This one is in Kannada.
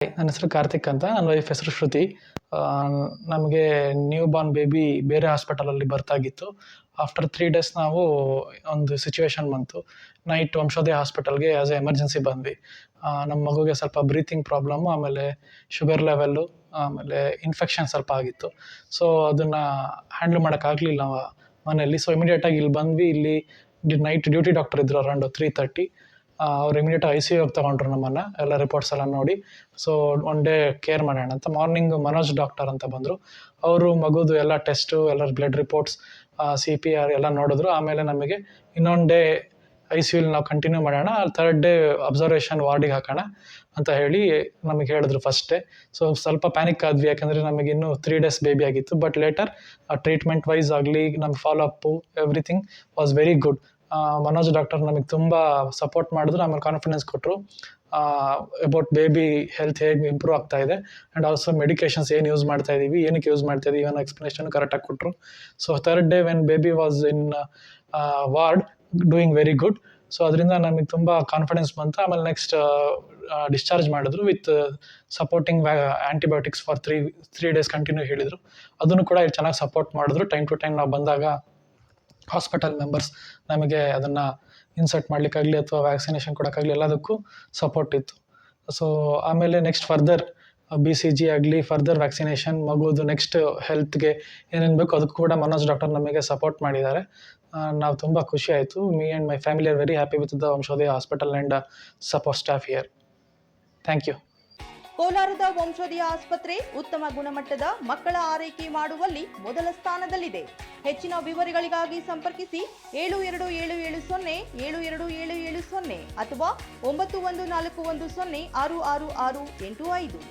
ನನ್ನ ಹೆಸರು ಕಾರ್ತಿಕ್ ಅಂತ. ನನ್ನ ವೈಫ್ ಹೆಸರು ಶ್ರುತಿ. ನಮಗೆ ನ್ಯೂ ಬಾರ್ನ್ ಬೇಬಿ ಬೇರೆ ಹಾಸ್ಪಿಟಲಲ್ಲಿ ಬರ್ತಾಗಿತ್ತು. ಆಫ್ಟರ್ 3 ಡೇಸ್ ನಾವು ಒಂದು ಸಿಚುವೇಶನ್ ಬಂತು. ನೈಟ್ ವಂಶೋದಯ ಹಾಸ್ಪಿಟಲ್ಗೆ ಆಸ್ ಎ ಎಮರ್ಜೆನ್ಸಿ ಬಂದ್ವಿ. ನಮ್ಮ ಮಗುಗೆ ಸ್ವಲ್ಪ ಬ್ರೀತಿಂಗ್ ಪ್ರಾಬ್ಲಮ್ಮು, ಆಮೇಲೆ ಶುಗರ್ ಲೆವೆಲ್ಲು, ಆಮೇಲೆ ಇನ್ಫೆಕ್ಷನ್ ಸ್ವಲ್ಪ ಆಗಿತ್ತು. ಸೊ ಅದನ್ನು ಹ್ಯಾಂಡಲ್ ಮಾಡೋಕ್ಕಾಗಲಿಲ್ಲ ಮನೆಯಲ್ಲಿ. ಸೊ ಇಮಿಡಿಯೇಟಾಗಿ ಇಲ್ಲಿ ಬಂದ್ವಿ. ಇಲ್ಲಿ ನೈಟ್ ಡ್ಯೂಟಿ ಡಾಕ್ಟರ್ ಇದ್ದರು ಅರೌಂಡ್ 3:30. ಅವ್ರು ಇಮಿಡಿಯೇಟ್ ICUಗೆ ತೊಗೊಂಡ್ರು ನಮ್ಮನ್ನು, ಎಲ್ಲ ರಿಪೋರ್ಟ್ಸ್ ಎಲ್ಲ ನೋಡಿ. ಸೊ ಒನ್ ಡೇ ಕೇರ್ ಮಾಡೋಣ ಅಂತ ಮಾರ್ನಿಂಗ್ ಮನೋಜ್ ಡಾಕ್ಟರ್ ಅಂತ ಬಂದರು. ಅವರು ಮಗುದು ಎಲ್ಲ ಟೆಸ್ಟು, ಎಲ್ಲ ಬ್ಲಡ್ ರಿಪೋರ್ಟ್ಸ್, CPR ಎಲ್ಲ ನೋಡಿದ್ರು. ಆಮೇಲೆ ನಮಗೆ ಇನ್ನೊಂದು ಡೇ ICUಲಿ ನಾವು ಕಂಟಿನ್ಯೂ ಮಾಡೋಣ, 3rd ಡೇ ಅಬ್ಸರ್ವೇಷನ್ ವಾರ್ಡಿಗೆ ಹಾಕೋಣ ಅಂತ ಹೇಳಿ ನಮಗೆ ಹೇಳಿದ್ರು ಫಸ್ಟ್ ಡೇ. ಸೊ ಸ್ವಲ್ಪ ಪ್ಯಾನಿಕ್ ಆದ್ವಿ, ಯಾಕಂದರೆ ನಮಗೆ ಇನ್ನೂ 3 ಡೇಸ್ ಬೇಬಿ ಆಗಿತ್ತು. ಬಟ್ ಲೇಟರ್ ಟ್ರೀಟ್ಮೆಂಟ್ ವೈಸ್ ಆಗಲಿ, ನಮ್ಮ follow Appu, everything was very good. Manoj doctor ನಮಗೆ ತುಂಬ ಸಪೋರ್ಟ್ ಮಾಡಿದ್ರು, ಆಮೇಲೆ ಕಾನ್ಫಿಡೆನ್ಸ್ ಕೊಟ್ಟರು ಅಬೌಟ್ ಬೇಬಿ ಹೆಲ್ತ್ ಹೇಗೆ ಇಂಪ್ರೂವ್ ಆಗ್ತಾ ಇದೆ. ಆ್ಯಂಡ್ ಆಲ್ಸೋ ಮೆಡಿಕೇಷನ್ಸ್ ಏನು ಯೂಸ್ ಮಾಡ್ತಾ ಇದ್ದೀವಿ, ಏನಕ್ಕೆ ಯೂಸ್ ಮಾಡ್ತಾ ಇದ್ದೀವಿ ಅನ್ನೋ ಎಕ್ಸ್ಪ್ಲನೇಷನ್ ಕರೆಕ್ಟಾಗಿ ಕೊಟ್ಟರು. So 3rd day when baby was in ward doing very good. So ಅದರಿಂದ ನಮಗೆ ತುಂಬ ಕಾನ್ಫಿಡೆನ್ಸ್ ಬಂತು. ಆಮೇಲೆ ನೆಕ್ಸ್ಟ್ ಡಿಸ್ಚಾರ್ಜ್ ಮಾಡಿದ್ರು with supporting antibiotics for 3 days continue ಹೇಳಿದರು. ಅದನ್ನು ಕೂಡ ಚೆನ್ನಾಗಿ ಸಪೋರ್ಟ್ ಮಾಡಿದ್ರು. ಟೈಮ್ ಟು ಟೈಮ್ ನಾವು ಬಂದಾಗ ಹಾಸ್ಪಿಟಲ್ ಮೆಂಬರ್ಸ್ ನಮಗೆ ಅದನ್ನು ಇನ್ಸರ್ಟ್ ಮಾಡಲಿಕ್ಕಾಗಲಿ ಅಥವಾ ವ್ಯಾಕ್ಸಿನೇಷನ್ ಕೊಡೋಕ್ಕಾಗಲಿ ಎಲ್ಲದಕ್ಕೂ ಸಪೋರ್ಟ್ ಇತ್ತು. ಸೊ ಆಮೇಲೆ ನೆಕ್ಸ್ಟ್ ಫರ್ದರ್ BCG ಆಗಲಿ, ಫರ್ದರ್ ವ್ಯಾಕ್ಸಿನೇಷನ್, ಮಗುದು ನೆಕ್ಸ್ಟ್ ಹೆಲ್ತ್ಗೆ ಏನೇನು ಬೇಕು ಅದಕ್ಕೂ ಕೂಡ ಮನೋಜ್ ಡಾಕ್ಟರ್ ನಮಗೆ ಸಪೋರ್ಟ್ ಮಾಡಿದ್ದಾರೆ. ನಾವು ತುಂಬ ಖುಷಿ ಆಯಿತು. Me and my family are very happy with the Vamshodaya hospital and support staff here. Thank you. ಕೋಲಾರದ ವಂಶೋದಯ ಆಸ್ಪತ್ರೆ ಉತ್ತಮ ಗುಣಮಟ್ಟದ ಮಕ್ಕಳ ಆರೈಕೆ ಮಾಡುವಲ್ಲಿ ಮೊದಲ ಸ್ಥಾನದಲ್ಲಿದೆ. ಹೆಚ್ಚಿನ ವಿವರಗಳಿಗಾಗಿ ಸಂಪರ್ಕಿಸಿ 7277072770 ಅಥವಾ 9141066685.